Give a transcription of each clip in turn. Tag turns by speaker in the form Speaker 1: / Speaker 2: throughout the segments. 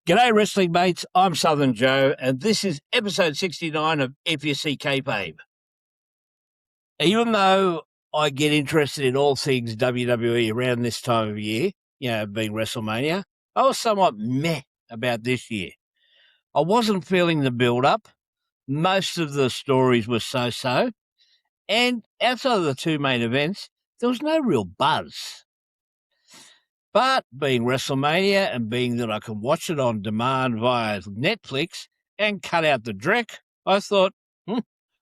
Speaker 1: G'day, wrestling mates. I'm Southern Joe, and this is episode 69 of FUC Kayfabe. Even though I get interested in all things WWE around this time of year, being Wrestlemania, I was somewhat meh about this year. I wasn't feeling the build-up. Most of the stories were so-so. And outside of the two main events, there was no real buzz. But being WrestleMania and being that I can watch it on demand via Netflix and cut out the dreck, I thought,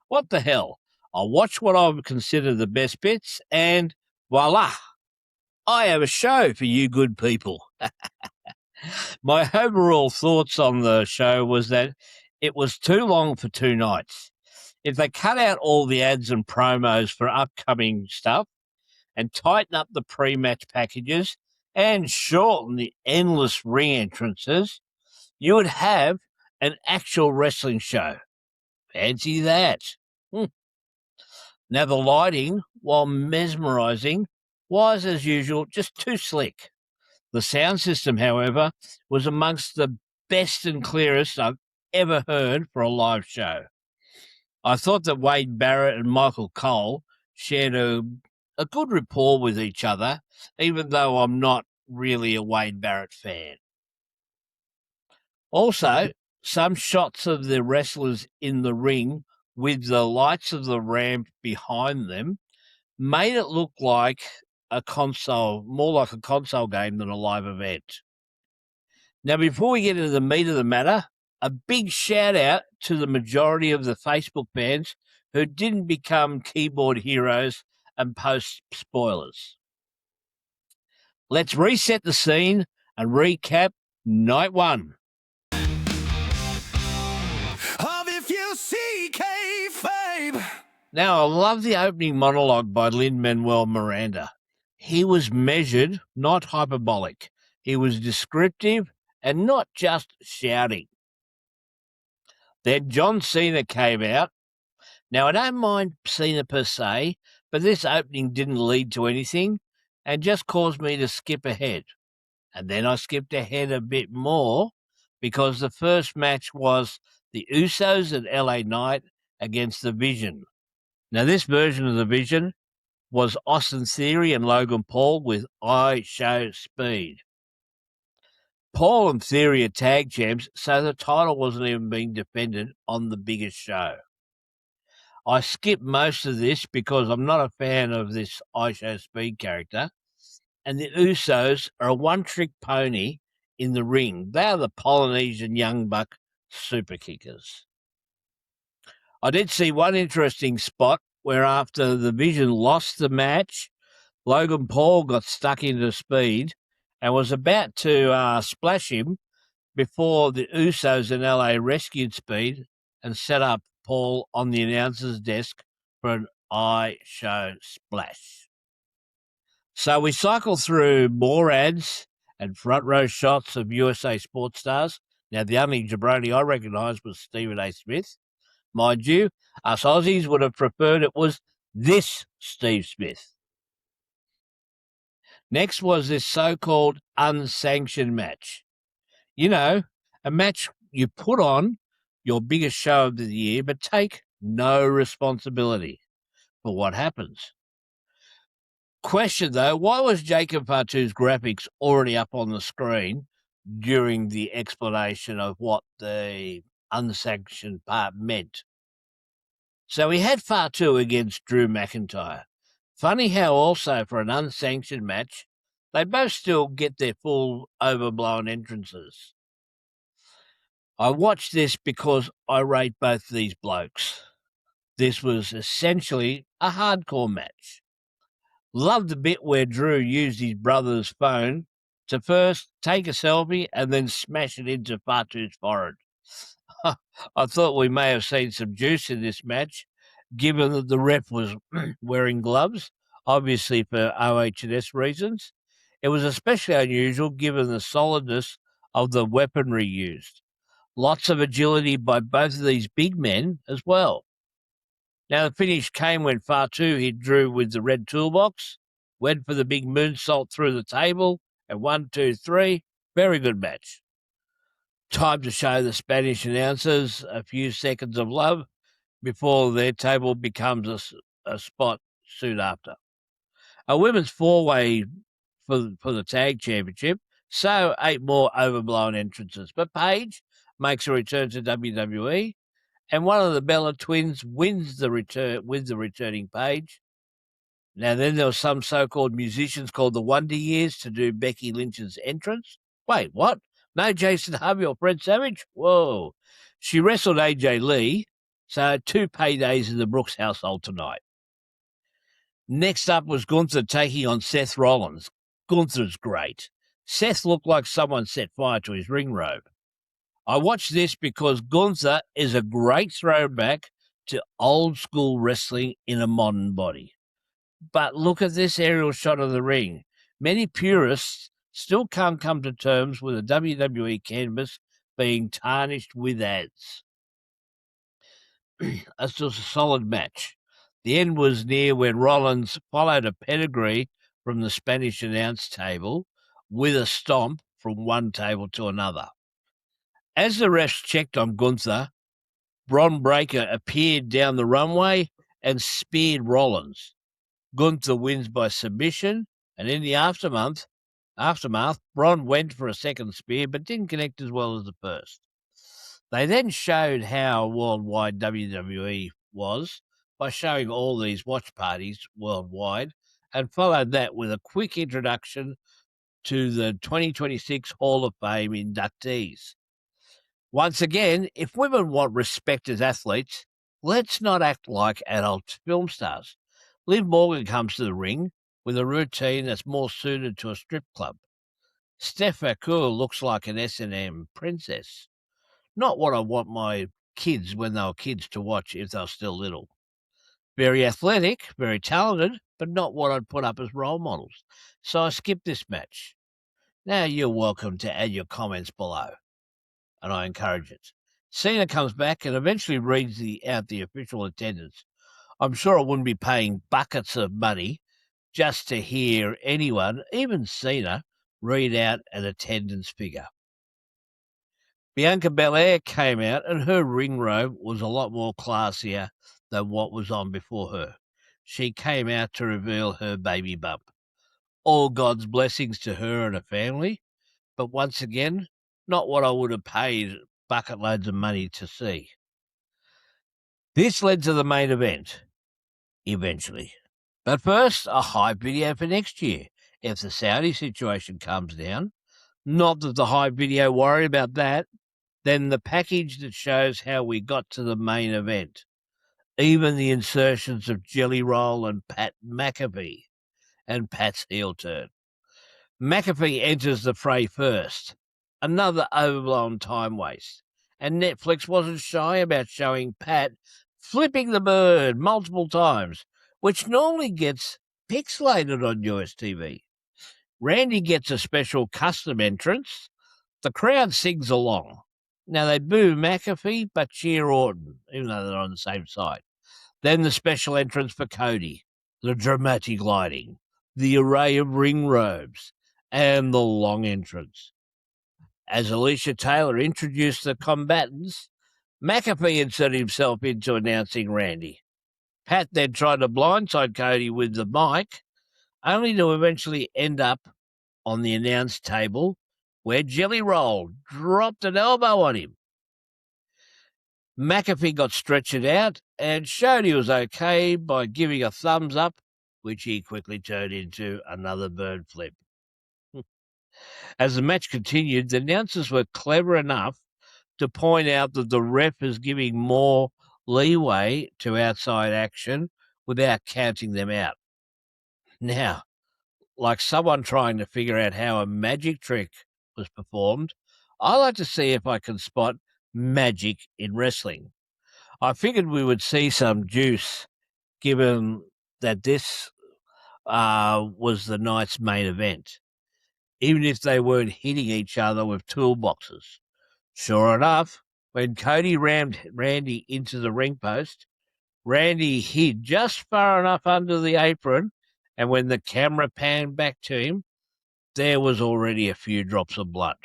Speaker 1: what the hell? I'll watch what I would consider the best bits and voila, I have a show for you good people. My overall thoughts on the show was that it was too long for two nights. If they cut out all the ads and promos for upcoming stuff and tighten up the pre-match packages and shorten the endless ring entrances, you would have an actual wrestling show. Fancy that. Now, the lighting, while mesmerizing, was, as usual, just too slick. The sound system, however, was amongst the best and clearest I've ever heard for a live show. I thought that Wade Barrett and Michael Cole shared a good rapport with each other, even though I'm not really a Wade Barrett fan. Also, some shots of the wrestlers in the ring with the lights of the ramp behind them made it look like more like a console game than a live event. Now, before we get into the meat of the matter, a big shout out to the majority of the Facebook fans who didn't become keyboard heroes and post spoilers. Let's reset the scene and recap night one. Now, I love the opening monologue by Lin-Manuel Miranda. He was measured, not hyperbolic. He was descriptive and not just shouting. Then John Cena came out. Now, I don't mind Cena per se, but this opening didn't lead to anything and just caused me to skip ahead. And then I skipped ahead a bit more because the first match was the Usos and LA Knight against The Vision. Now, this version of The Vision was Austin Theory and Logan Paul with I Show Speed. Paul and Theory are tag champs, so the title wasn't even being defended on the biggest show. I skipped most of this because I'm not a fan of this I Show Speed character, and the Usos are a one-trick pony in the ring. They are the Polynesian Young Buck super kickers. I did see one interesting spot where after The Vision lost the match, Logan Paul got stuck into Speed and was about to splash him before the Usos in LA rescued Speed and set up Paul on the announcer's desk for an I Show splash. So we cycle through more ads and front row shots of USA sports stars. Now, the only jabroni I recognised was Stephen A. Smith. Mind you, us Aussies would have preferred it was this Steve Smith. Next was this so-called unsanctioned match. You know, a match you put on your biggest show of the year, but take no responsibility for what happens. Question, though, why was Jacob Fatu's graphics already up on the screen during the explanation of what the unsanctioned part meant? So we had Fatu against Drew McIntyre. Funny how also for an unsanctioned match, they both still get their full overblown entrances. I watched this because I rate both these blokes. This was essentially a hardcore match. Loved the bit where Drew used his brother's phone to first take a selfie and then smash it into Fatu's forehead. I thought we may have seen some juice in this match, given that the ref was wearing gloves, obviously for OH&S reasons. It was especially unusual given the solidness of the weaponry used. Lots of agility by both of these big men as well. Now, the finish came when Fatu hit Drew with the red toolbox, went for the big moonsault through the table, and 1, 2, 3, very good match. Time to show the Spanish announcers a few seconds of love before their table becomes a spot soon after. A women's four-way for the tag championship, so 8 more overblown entrances. But Paige makes a return to WWE, and one of the Bella twins wins the returning Paige. Now, then there were some so-called musicians called the Wonder Years to do Becky Lynch's entrance. Wait, what? No Jason Harvey or Fred Savage? Whoa. She wrestled AJ Lee, so 2 paydays in the Brooks household tonight. Next up was Gunther taking on Seth Rollins. Gunther's great. Seth looked like someone set fire to his ring robe. I watched this because Gunther is a great throwback to old school wrestling in a modern body. But look at this aerial shot of the ring. Many purists still can't come to terms with a WWE canvas being tarnished with ads. This was a solid match. The end was near when Rollins followed a pedigree from the Spanish announce table with a stomp from one table to another. As the refs checked on Gunther, Bron Breakker appeared down the runway and speared Rollins. Gunther wins by submission, and in the aftermath, Bron went for a second spear but didn't connect as well as the first. They then showed how worldwide WWE was by showing all these watch parties worldwide, and followed that with a quick introduction to the 2026 Hall of Fame inductees. Once again, if women want respect as athletes, let's not act like adult film stars. Liv Morgan comes to the ring with a routine that's more suited to a strip club. Steph Akur looks like an S&M princess. Not what I want my kids when they were kids to watch if they were still little. Very athletic, very talented, but not what I'd put up as role models. So I skipped this match. Now you're welcome to add your comments below, and I encourage it. Cena comes back and eventually reads out the official attendance. I'm sure I wouldn't be paying buckets of money just to hear anyone, even Cena, read out an attendance figure. Bianca Belair came out, and her ring robe was a lot more classier than what was on before her. She came out to reveal her baby bump. All God's blessings to her and her family, but once again, not what I would have paid bucket loads of money to see. This led to the main event, eventually. But first, a hype video for next year, if the Saudi situation comes down. Not that the hype video worry about that. Then the package that shows how we got to the main event. Even the insertions of Jelly Roll and Pat McAfee, and Pat's heel turn. McAfee enters the fray first. Another overblown time waste. And Netflix wasn't shy about showing Pat flipping the bird multiple times, which normally gets pixelated on US TV. Randy gets a special custom entrance. The crowd sings along. Now they boo McAfee but cheer Orton, even though they're on the same side. Then the special entrance for Cody, the dramatic lighting, the array of ring robes, and the long entrance. As Alicia Taylor introduced the combatants, McAfee inserted himself into announcing Randy. Pat then tried to blindside Cody with the mic, only to eventually end up on the announce table where Jelly Roll dropped an elbow on him. McAfee got stretchered out and showed he was okay by giving a thumbs up, which he quickly turned into another bird flip. As the match continued, the announcers were clever enough to point out that the ref is giving more leeway to outside action without counting them out. Now, like someone trying to figure out how a magic trick was performed, I like to see if I can spot magic in wrestling. I figured we would see some juice, given that this was the night's main event, even if they weren't hitting each other with toolboxes. Sure enough, when Cody rammed Randy into the ring post, Randy hid just far enough under the apron, and when the camera panned back to him, there was already a few drops of blood.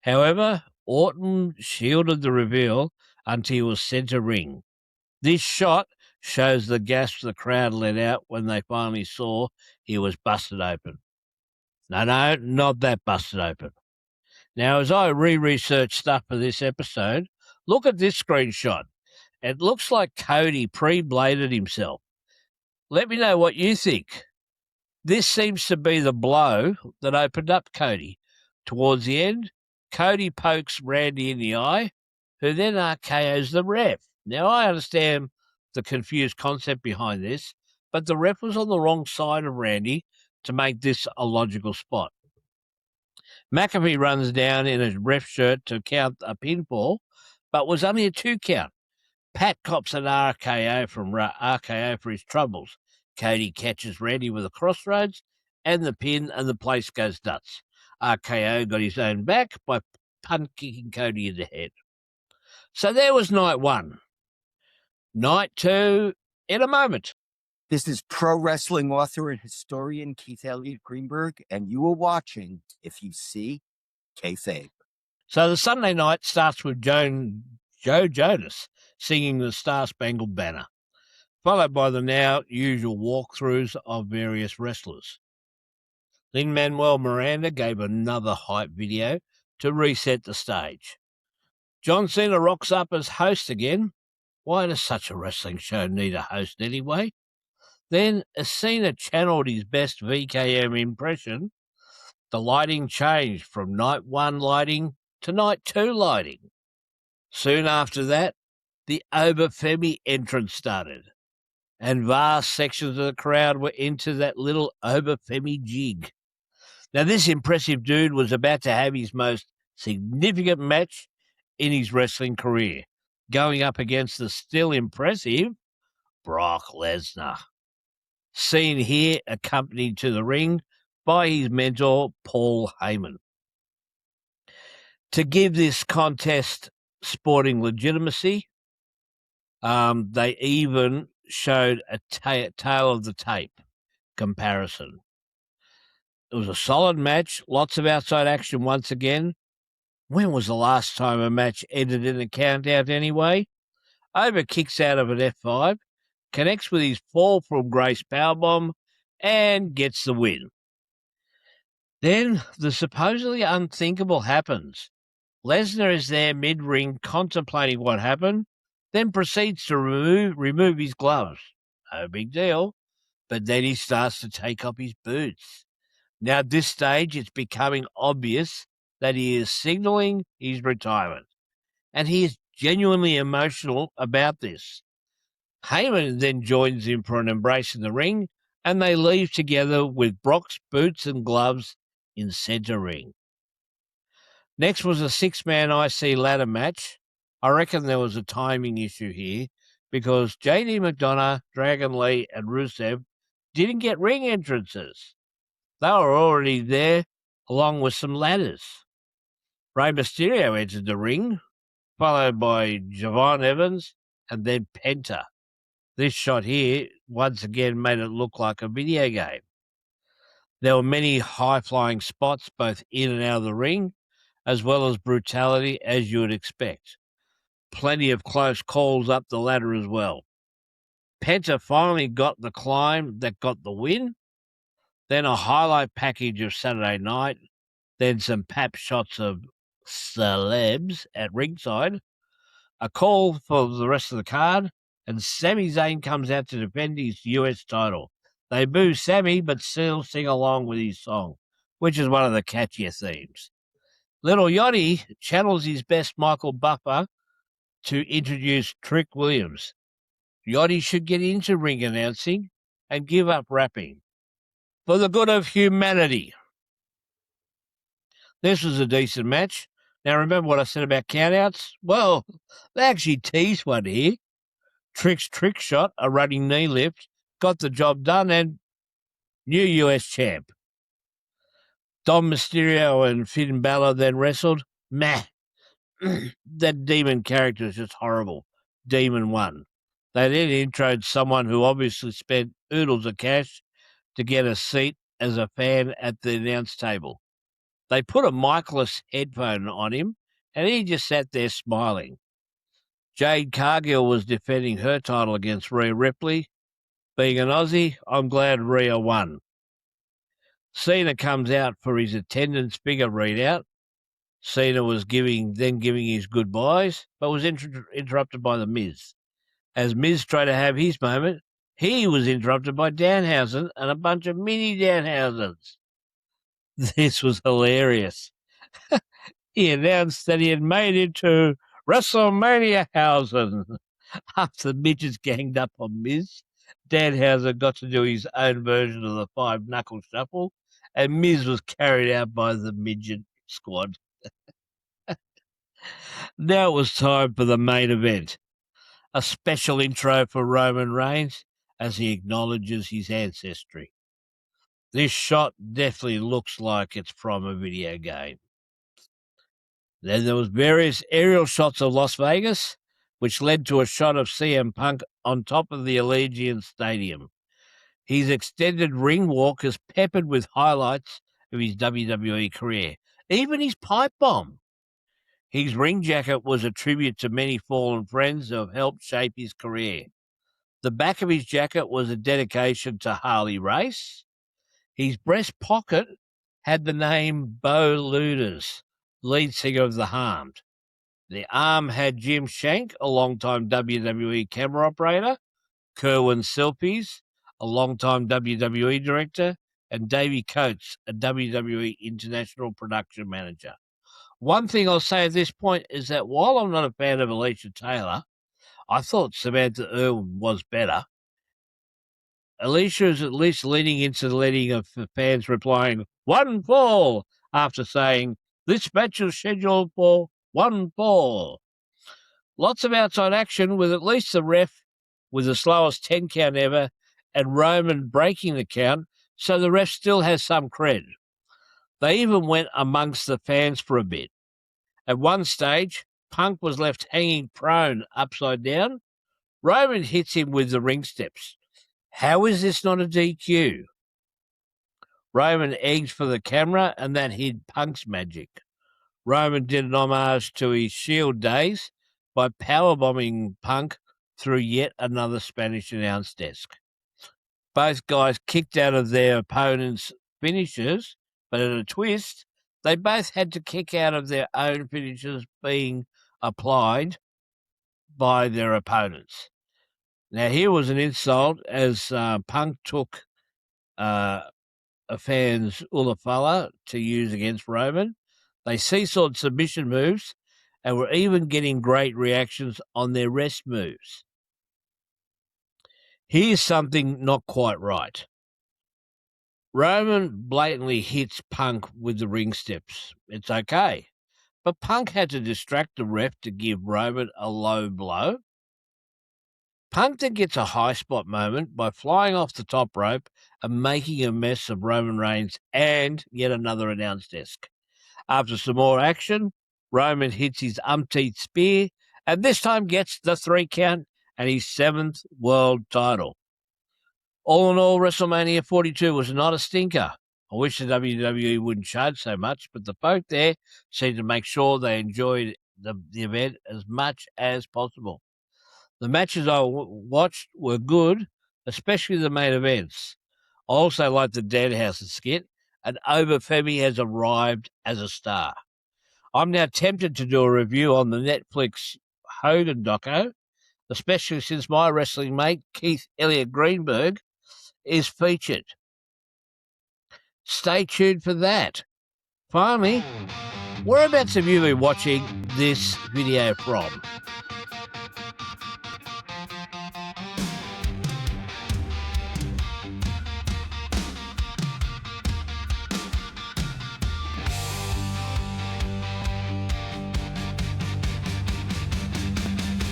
Speaker 1: However, Orton shielded the reveal until he was center ring. This shot shows the gasps the crowd let out when they finally saw he was busted open. No, not that busted open. Now, as I researched stuff for this episode, look at this screenshot. It looks like Cody pre-bladed himself. Let me know what you think. This seems to be the blow that opened up Cody. Towards the end, Cody pokes Randy in the eye, who then RKO's the ref. Now, I understand the confused concept behind this, but the ref was on the wrong side of Randy to make this a logical spot. McAfee runs down in a ref shirt to count a pinfall, but was only a 2 count. Pat cops an RKO from RKO for his troubles. Cody catches Randy with a crossroads and the pin, and the place goes nuts. RKO got his own back by punt kicking Cody in the head. So there was night 1. Night 2 in a moment.
Speaker 2: This is pro wrestling author and historian Keith Elliott Greenberg, and you are watching If You See Kayfabe.
Speaker 1: So the Sunday night starts with Joe Jonas singing the Star Spangled Banner, followed by the now usual walkthroughs of various wrestlers. Lin-Manuel Miranda gave another hype video to reset the stage. John Cena rocks up as host again. Why does such a wrestling show need a host anyway? Then, as Cena channeled his best VKM impression, the lighting changed from night 1 lighting to night 2 lighting. Soon after that, the Obafemi entrance started, and vast sections of the crowd were into that little Obafemi jig. Now, this impressive dude was about to have his most significant match in his wrestling career, going up against the still impressive Brock Lesnar. Seen here accompanied to the ring by his mentor, Paul Heyman. To give this contest sporting legitimacy, they even showed a tail of the tape comparison. It was a solid match, lots of outside action once again. When was the last time a match ended in a count-out anyway? Over kicks out of an F5, connects with his fall from grace powerbomb, and gets the win. Then the supposedly unthinkable happens. Lesnar is there mid-ring contemplating what happened, then proceeds to remove his gloves. No big deal. But then he starts to take off his boots. Now, at this stage, it's becoming obvious that he is signaling his retirement, and he is genuinely emotional about this. Heyman then joins him for an embrace in the ring, and they leave together with Brock's boots and gloves in center ring. Next was a 6-man IC ladder match. I reckon there was a timing issue here because JD McDonough, Dragon Lee, and Rusev didn't get ring entrances. They were already there along with some ladders. Rey Mysterio entered the ring, followed by Javon Evans and then Penta. This shot here once again made it look like a video game. There were many high-flying spots both in and out of the ring, as well as brutality, as you would expect. Plenty of close calls up the ladder as well. Penta finally got the climb that got the win, then a highlight package of Saturday night, then some pap shots of celebs at ringside, a call for the rest of the card, and Sami Zayn comes out to defend his US title. They boo Sami, but still sing along with his song, which is one of the catchier themes. Little Yachty channels his best Michael Buffer to introduce Trick Williams. Yachty should get into ring announcing and give up rapping for the good of humanity. This was a decent match. Now, remember what I said about countouts? Well, they actually teased one here. Trick's trick shot, a running knee lift, got the job done, and new US champ. Dom Mysterio and Finn Balor then wrestled. Meh. That demon character is just horrible. Demon 1. They then introed someone who obviously spent oodles of cash to get a seat as a fan at the announce table. They put a micless headphone on him, and he just sat there smiling. Jade Cargill was defending her title against Rhea Ripley. Being an Aussie, I'm glad Rhea won. Cena comes out for his attendance figure readout. Cena was giving his goodbyes, but was interrupted by The Miz. As Miz tried to have his moment, he was interrupted by Danhausen and a bunch of mini Danhausens. This was hilarious. He announced that he had made it to Wrestlemania Hausen. After the midgets ganged up on Miz, Danhausen got to do his own version of the five-knuckle shuffle, and Miz was carried out by the midget squad. Now it was time for the main event. A special intro for Roman Reigns as he acknowledges his ancestry. This shot definitely looks like it's from a video game. Then there was various aerial shots of Las Vegas, which led to a shot of CM Punk on top of the Allegiant Stadium. His extended ring walk is peppered with highlights of his WWE career, even his pipe bomb. His ring jacket was a tribute to many fallen friends who have helped shape his career. The back of his jacket was a dedication to Harley Race. His breast pocket had the name Bo Luders, lead singer of The Harmed. The arm had Jim Shank, a longtime WWE camera operator, Kerwin Silpies, a longtime WWE director, and Davey Coates, a WWE international production manager. One thing I'll say at this point is that while I'm not a fan of Alicia Taylor, I thought Samantha Irwin was better. Alicia is at least leaning into the leading of the fans replying, 1 fall, after saying, this match is scheduled for 1 fall. Lots of outside action with at least the ref with the slowest 10 count ever and Roman breaking the count, so the ref still has some cred. They even went amongst the fans for a bit. At one stage, Punk was left hanging prone upside down. Roman hits him with the ring steps. How is this not a DQ? Roman eggs for the camera, and that hid Punk's magic. Roman did an homage to his Shield days by powerbombing Punk through yet another Spanish announce desk. Both guys kicked out of their opponents' finishes, but in a twist, they both had to kick out of their own finishes being applied by their opponents. Now, here was an insult as Punk took a fan's Ulafala to use against Roman. They seesawed submission moves and were even getting great reactions on their rest moves. Here's something not quite right. Roman blatantly hits Punk with the ring steps. It's okay. But Punk had to distract the ref to give Roman a low blow. Punk then gets a high spot moment by flying off the top rope and making a mess of Roman Reigns and yet another announce desk. After some more action, Roman hits his umpteenth spear and this time gets the 3 count and his 7th world title. All in all, WrestleMania 42 was not a stinker. I wish the WWE wouldn't charge so much, but the folk there seemed to make sure they enjoyed the event as much as possible. The matches I watched were good, especially the main events. I also liked the Danhausen skit, and Obafemi has arrived as a star. I'm now tempted to do a review on the Netflix Hogan doco, especially since my wrestling mate, Keith Elliott Greenberg, is featured. Stay tuned for that. Finally, whereabouts have you been watching this video from?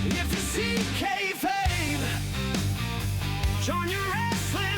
Speaker 3: If you see Kayfabe, join your wrestling